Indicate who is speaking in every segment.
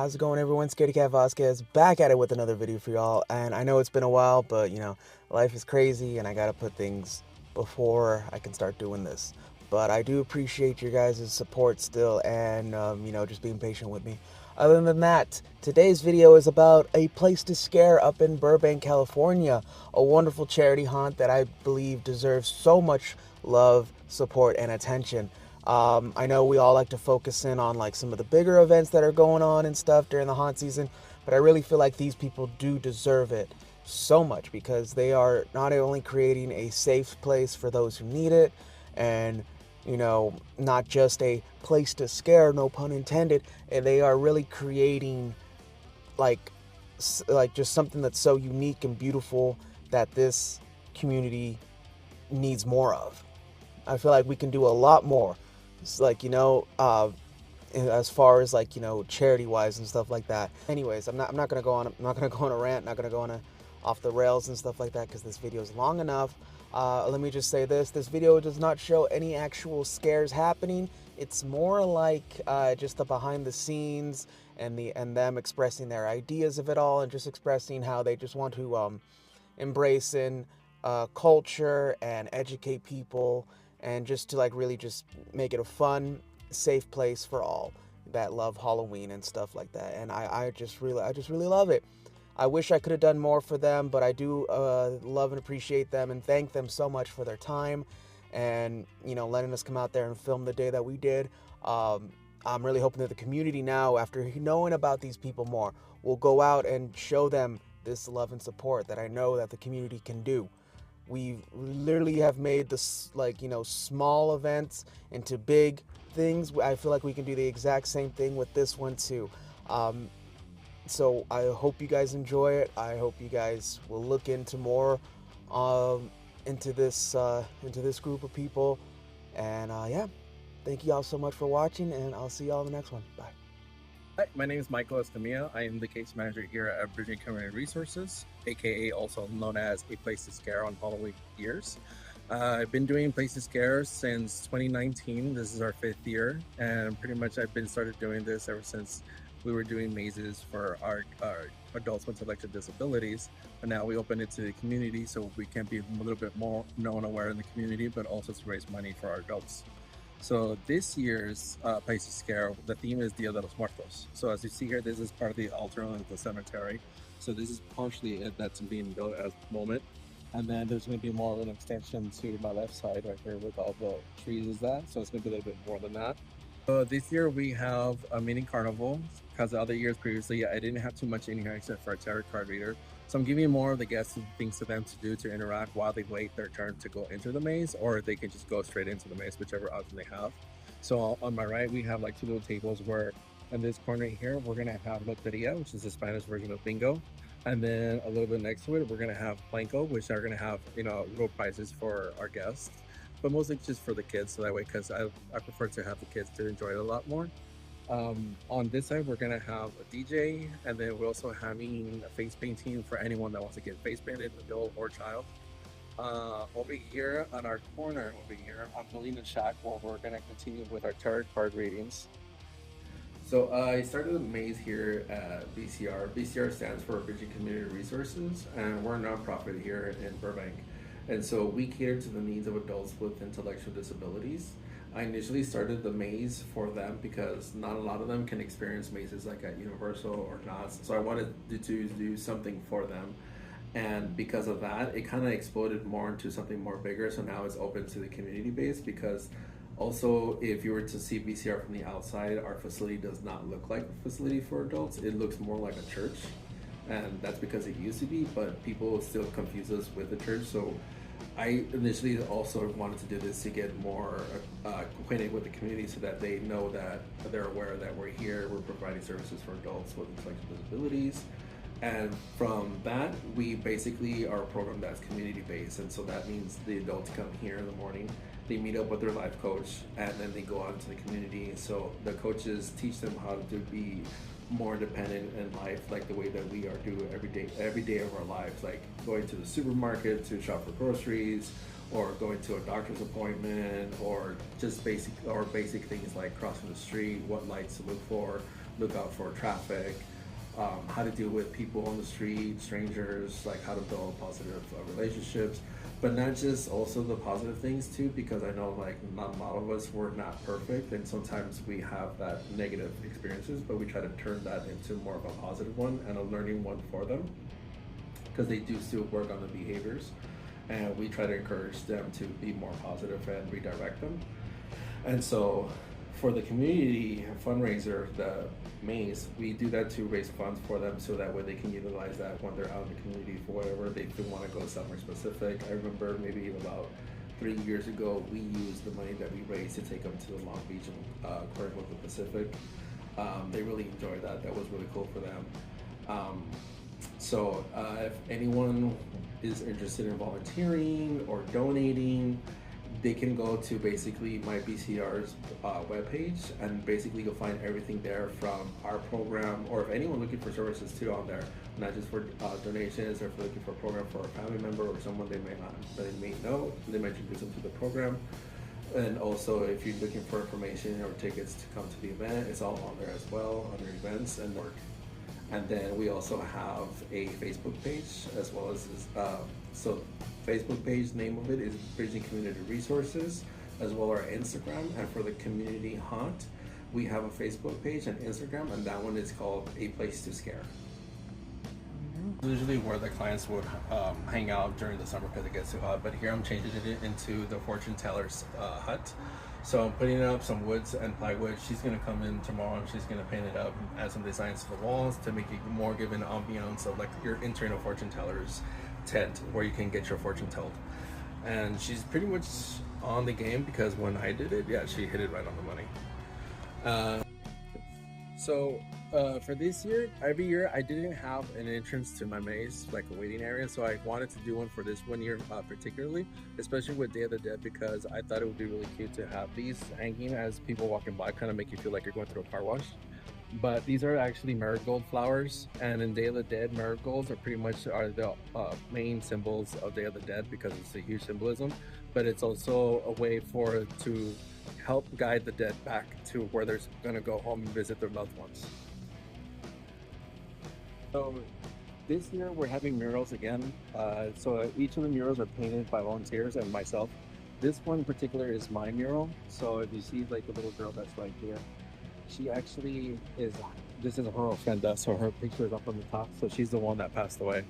Speaker 1: How's it going, everyone? Scaredy Cat Vasquez back at it with another video for y'all. And I know it's been a while, but life is crazy and I gotta put things before I can start doing this. But I do appreciate your guys' support still and, just being patient with me. Other than that, today's video is about a place to scare up in Burbank, California. A wonderful charity haunt that I believe deserves so much love, support, and attention. I know we all like to focus in on like some of the bigger events that are going on and stuff during the haunt season, but I really feel like these people do deserve it so much because they are not only creating a safe place for those who need it and not just a place to scare, no pun intended, and they are really creating like just something that's so unique and beautiful that this community needs more of. I feel like we can do a lot more. It's like, as far as like, charity wise and stuff like that. Anyways, I'm not gonna go on a rant, not gonna go on off the rails and stuff like that because this video is long enough. Let me just say this video does not show any actual scares happening. It's more like just the behind the scenes and them expressing their ideas of it all and just expressing how they just want to embrace in culture and educate people and just to like really just make it a fun, safe place for all that love Halloween and stuff like that. And I just really love it. I wish I could have done more for them, but I do love and appreciate them and thank them so much for their time and letting us come out there and film the day that we did. I'm really hoping that the community now, after knowing about these people more, will go out and show them this love and support that I know that the community can do. We literally have made this small events into big things. I feel like we can do the exact same thing with this one too. So I hope you guys enjoy it. I hope you guys will look into more into this group of people. And yeah, thank you all so much for watching, and I'll see y'all in the next one. Bye.
Speaker 2: Hi, my name is Michael Escamilla. I am the case manager here at Burbank Community Resources, aka also known as A Place to Scare on Halloween years. I've been doing Place to Scare since 2019. This is our 5th year, and pretty much I've been started doing this ever since we were doing mazes for our adults with intellectual disabilities. But now we open it to the community so we can be a little bit more known, aware in the community, but also to raise money for our adults. So this year's Place to Scare, the theme is Dia de los Muertos. So as you see here, this is part of the altar of the cemetery. So this is partially it that's being built at the moment. And then there's going to be more of an extension to my left side right here with all the trees is that. So it's going to be a little bit more than that. So this year we have a mini carnival because the other years previously I didn't have too much in here except for a tarot card reader. So I'm giving more of the guests things for them to do to interact while they wait their turn to go into the maze, or they can just go straight into the maze, whichever option they have. So on my right, we have like 2 little tables where in this corner here, we're going to have Loteria, which is the Spanish version of bingo. And then a little bit next to it, we're going to have Planko, which are going to have, little prizes for our guests, but mostly just for the kids. So that way, because I prefer to have the kids to enjoy it a lot more. On this side, we're gonna have a DJ, and then we're also having a face painting for anyone that wants to get face painted, adult or child. Over here on our corner over here, I'm building a shack where we're gonna continue with our tarot card readings. So I started a maze here at BCR. BCR stands for Burbank Community Resources, and we're a nonprofit here in Burbank. And so we cater to the needs of adults with intellectual disabilities. I initially started the maze for them because not a lot of them can experience mazes like at Universal or not. So I wanted to do something for them. And because of that, it kind of exploded more into something more bigger. So now it's open to the community base because also if you were to see BCR from the outside, our facility does not look like a facility for adults. It looks more like a church. And that's because it used to be, but people still confuse us with the church. So I initially also wanted to do this to get more acquainted with the community so that they know that they're aware that we're here, we're providing services for adults with intellectual disabilities. And from that, we basically are a program that's community based. And so that means the adults come here in the morning, they meet up with their life coach, and then they go out into the community. So the coaches teach them how to be more independent in life, like the way that we are do every day of our lives, like going to the supermarket to shop for groceries, or going to a doctor's appointment, or just basic things like crossing the street, what lights to look for, look out for traffic, how to deal with people on the street, strangers, like how to build positive relationships, but not just also the positive things too, because I know like not a lot of us were not perfect, and sometimes we have that negative experiences, but we try to turn that into more of a positive one and a learning one for them, because they do still work on the behaviors, and we try to encourage them to be more positive and redirect them. And so for the community fundraiser, the maze, we do that to raise funds for them so that way they can utilize that when they're out in the community for whatever they want to go somewhere specific. I remember maybe about 3 years ago, we used the money that we raised to take them to the Long Beach Aquarium of the Pacific. They really enjoyed that. That was really cool for them. If anyone is interested in volunteering or donating, they can go to basically my BCR's webpage, and basically you'll find everything there from our program, or if anyone looking for services too on there, not just for donations, or if they're looking for a program for a family member or someone they may know, they might introduce them to the program. And also if you're looking for information or tickets to come to the event, it's all on there as well, under events and work. And then we also have a Facebook page as well as so Facebook page, name of it is Bridging Community Resources, as well as our Instagram. And for the community hunt, we have a Facebook page and Instagram, and that one is called A Place to Scare. Usually where the clients would hang out during the summer because it gets too hot, but here I'm changing it into the fortune teller's hut. So I'm putting up some woods and plywood. She's gonna come in tomorrow and she's gonna paint it up, add some designs to the walls to make it more give an ambiance of like you're entering a fortune teller's tent where you can get your fortune told. And she's pretty much on the game because when I did it, yeah, she hit it right on the money. For this year, every year I didn't have an entrance to my maze, like a waiting area, so I wanted to do one for this one year particularly, especially with Day of the Dead, because I thought it would be really cute to have these hanging as people walking by, kind of make you feel like you're going through a car wash. But these are actually marigold flowers, and in Day of the Dead, marigolds are pretty much the main symbols of Day of the Dead because it's a huge symbolism, but it's also a way to help guide the dead back to where they're going to go home and visit their loved ones. So this year we're having murals again. So each of the murals are painted by volunteers and myself. This one in particular is my mural. So if you see like the little girl that's right here, she actually this is her ofrenda, so her picture is up on the top. So she's the one that passed away.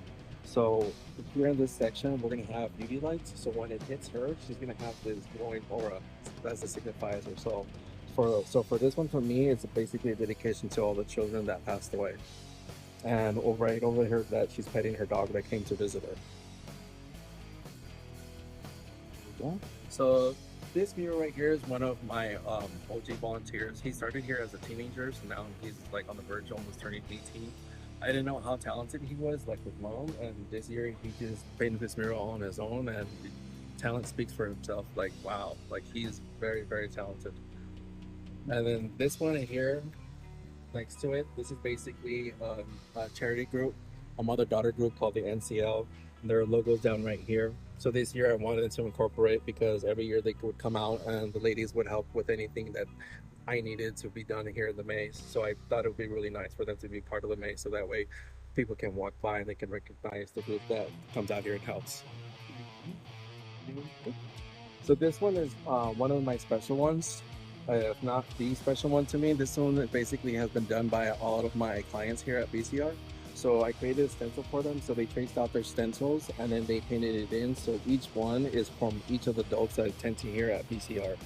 Speaker 2: So here in this section, we're gonna have UV lights. So when it hits her, she's gonna have this glowing aura as it signifies her soul. For this one, for me, it's basically a dedication to all the children that passed away. And right over here, that she's petting her dog that came to visit her. Yeah. So this mural right here is one of my OG volunteers. He started here as a teenager, so now he's like on the verge of almost turning 18. I didn't know how talented he was, like with mom, and this year he just painted this mural on his own, and talent speaks for himself. Like, wow, like he's very, very talented. And then this one here, next to it, this is basically a charity group, a mother-daughter group called the NCL. Their logo's down right here. So this year I wanted to incorporate, because every year they would come out and the ladies would help with anything that I needed to be done here in the maze. So I thought it would be really nice for them to be part of the maze, so that way people can walk by and they can recognize the group that comes out here and helps. So this one is one of my special ones. If not the special one to me. This one basically has been done by all of my clients here at BCR. So I created a stencil for them. So they traced out their stencils and then they painted it in. So each one is from each of the adults that attend to here at BCR.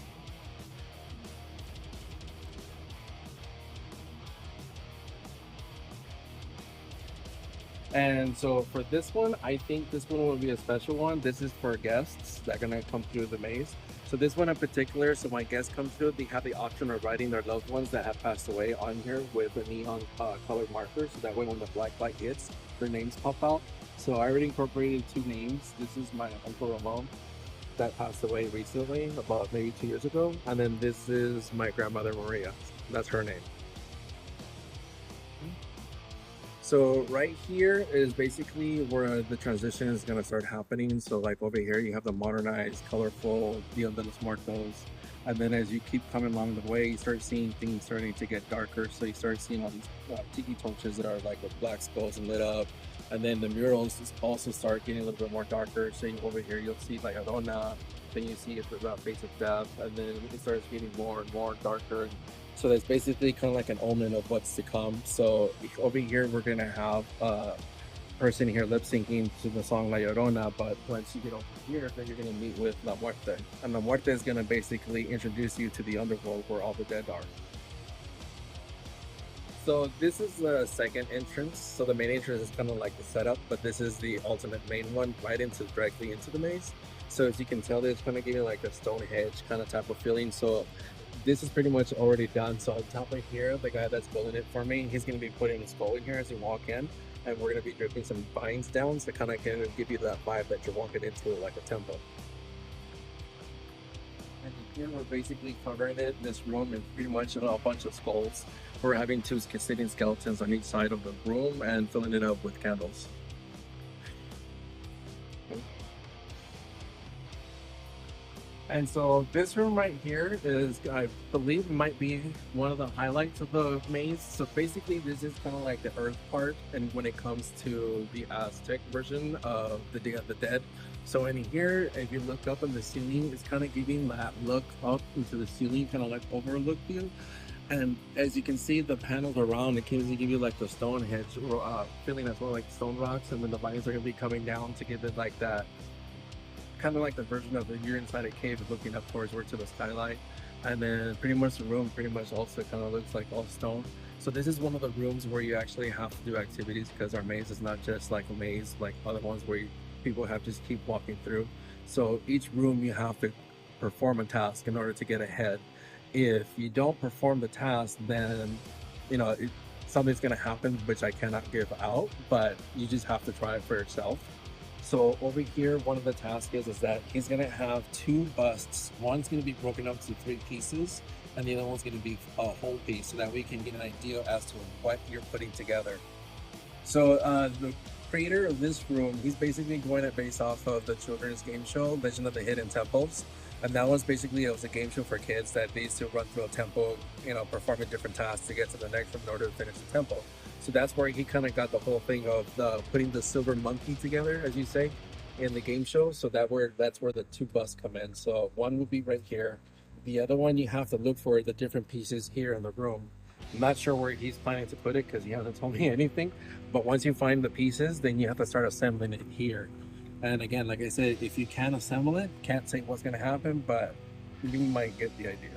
Speaker 2: And so for this one, I think this one will be a special one. This is for guests that are gonna come through the maze. So this one in particular, so my guests come through, they have the option of writing their loved ones that have passed away on here with a neon colored marker. So that way when the black light hits, their names pop out. So I already incorporated 2 names. This is my Uncle Ramon that passed away recently, about maybe 2 years ago. And then this is my grandmother Maria. That's her name. So right here is basically where the transition is going to start happening. So like over here, you have the modernized, colorful Dia de los Muertos. And then as you keep coming along the way, you start seeing things starting to get darker. So you start seeing all these tiki torches that are like with black skulls and lit up. And then the murals also start getting a little bit more darker. So over here, you'll see like Arona, then you see it the face of death, and then it starts getting more and more darker. So that's basically kind of like an omen of what's to come. So over here, we're gonna have person here lip syncing to the song La Llorona, but once you get over here, then you're gonna meet with La Muerte, and La Muerte is gonna basically introduce you to the underworld where all the dead are. So this is the second entrance. So the main entrance is kind of like the setup, but this is the ultimate main one, right into directly into the maze. So as you can tell, it's kind of giving like a Stonehenge kind of type of feeling. So this is pretty much already done. So on top of here, the guy that's building it for me, he's going to be putting his skull in here as you walk in, and we're going to be dripping some vines down to kind of give you that vibe that you're walking into like a temple. And here we're basically covering it. This room is pretty much a bunch of skulls. We're having two sitting skeletons on each side of the room and filling it up with candles. And so this room right here is, I believe, might be one of the highlights of the maze. So basically this is kind of like the earth part, and when it comes to the Aztec version of the Day of the Dead. So in here, if you look up in the ceiling, it's kind of giving that look up into the ceiling, kind of like overlook view. And as you can see, the panels around, it can give you like the Stonehenge feeling as well, like stone rocks, and then the vines are going to be coming down to give it like that, kind of like the version of you're inside a cave looking up towards to the skylight. And then pretty much the room pretty much also kind of looks like all stone. So this is one of the rooms where you actually have to do activities, because our maze is not just like a maze like other ones where people have to just keep walking through. So each room you have to perform a task in order to get ahead. If you don't perform the task, then something's going to happen, which I cannot give out, but you just have to try it for yourself. So over here, one of the tasks is that he's going to have two busts. One's going to be broken up to 3 pieces, and the other one's going to be a whole piece, so that we can get an idea as to what you're putting together. So the creator of this room, he's basically going to base off of the children's game show, Legend of the Hidden Temples. And that was basically, it was a game show for kids that they used to run through a temple, performing different tasks to get to the next room in order to finish the temple. So that's where he kind of got the whole thing of putting the silver monkey together, as you say, in the game show. So that's where the 2 busts come in. So one would be right here. The other one, you have to look for the different pieces here in the room. I'm not sure where he's planning to put it because he hasn't told me anything. But once you find the pieces, then you have to start assembling it here. And again, like I said, if you can assemble it, can't say what's going to happen, but you might get the idea.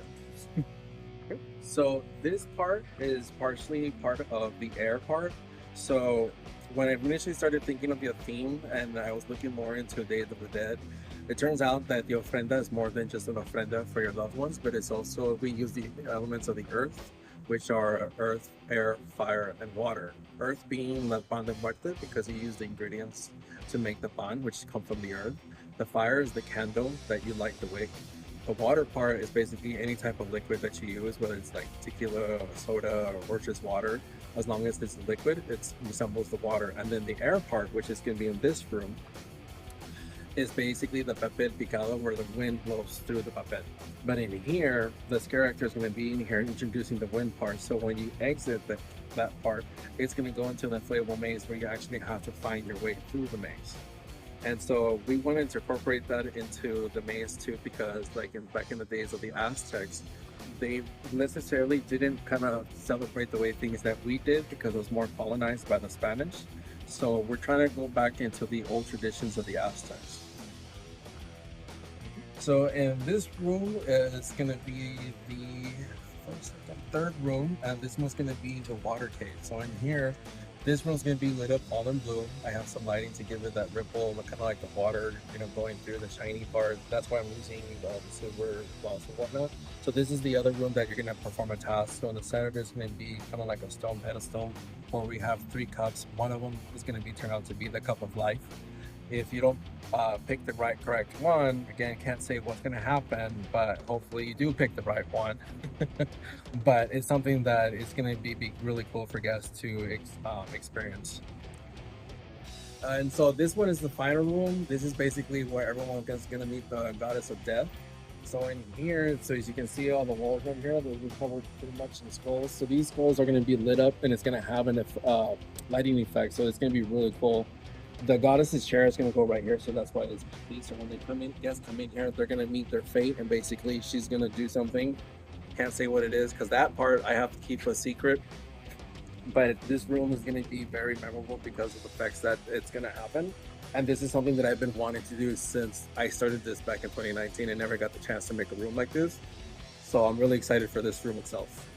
Speaker 2: So this part is partially part of the air part. So when I initially started thinking of the theme and I was looking more into Day of the Dead, it turns out that the ofrenda is more than just an ofrenda for your loved ones, but it's also, we use the elements of the earth, which are earth, air, fire, and water. Earth being la pan de muerte, because you use the ingredients to make the pan, which come from the earth. The fire is the candle that you light the wick. The water part is basically any type of liquid that you use, whether it's like tequila or soda or just water. As long as it's liquid, it resembles the water. And then the air part, which is going to be in this room, is basically the papel picado, where the wind blows through the papel. But in here, this character is going to be in here introducing the wind part. So when you exit that part, it's going to go into the inflatable maze where you actually have to find your way through the maze. And so we wanted to incorporate that into the maze too, because back in the days of the Aztecs, they necessarily didn't kind of celebrate the way things that we did, because it was more colonized by the Spanish. So we're trying to go back into the old traditions of the Aztecs. So in this room, it's going to be the third room, and this one's going to be the water cave. So in here, this room's going to be lit up all in blue. I have some lighting to give it that ripple, kind of like the water, going through the shiny part. That's why I'm using the silver gloss and whatnot. So this is the other room that you're going to perform a task. So in the center, there's going to be kind of like a stone pedestal where we have 3 cups. One of them is going to be turned out to be the cup of life. If you don't pick the correct one, again, can't say what's going to happen, but hopefully you do pick the right one. But it's something that is going to be really cool for guests to experience. And so this one is the final room. This is basically where everyone is going to meet the goddess of death. So in here, so as you can see all the walls right here, they'll be covered pretty much in skulls. So these skulls are going to be lit up and it's going to have an lighting effect. So it's going to be really cool. The goddess's chair is going to go right here. So that's why it's so when they come in, guests come in here, they're going to meet their fate. And basically she's going to do something. Can't say what it is because that part I have to keep a secret. But this room is going to be very memorable because of the effects that it's going to happen. And this is something that I've been wanting to do since I started this back in 2019 and never got the chance to make a room like this. So I'm really excited for this room itself.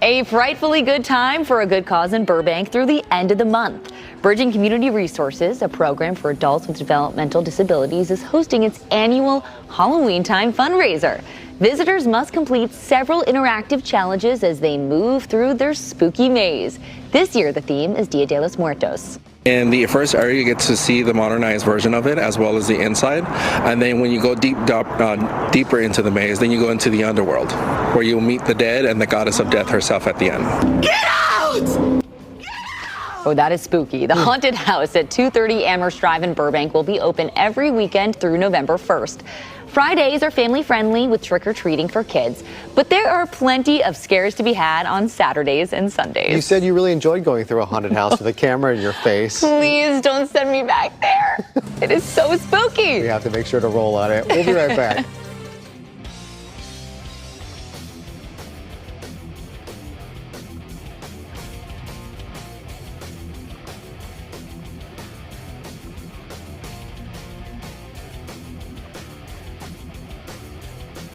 Speaker 3: A frightfully good time for a good cause in Burbank through the end of the month. Bridging Community Resources, a program for adults with developmental disabilities, is hosting its annual Halloween time fundraiser. Visitors must complete several interactive challenges as they move through their spooky maze. This year, the theme is Dia de los Muertos.
Speaker 2: In the first area, you get to see the modernized version of it, as well as the inside. And then when you go deeper into the maze, then you go into the underworld, where you'll meet the dead and the goddess of death herself at the end.
Speaker 3: Get out! Oh, that is spooky. The haunted house at 230 Amherst Drive in Burbank will be open every weekend through November 1st. Fridays are family-friendly with trick-or-treating for kids, but there are plenty of scares to be had on Saturdays and Sundays.
Speaker 4: You said you really enjoyed going through a haunted house with a camera in your face.
Speaker 3: Please don't send me back there. It is so spooky.
Speaker 4: We have to make sure to roll on it. We'll be right back.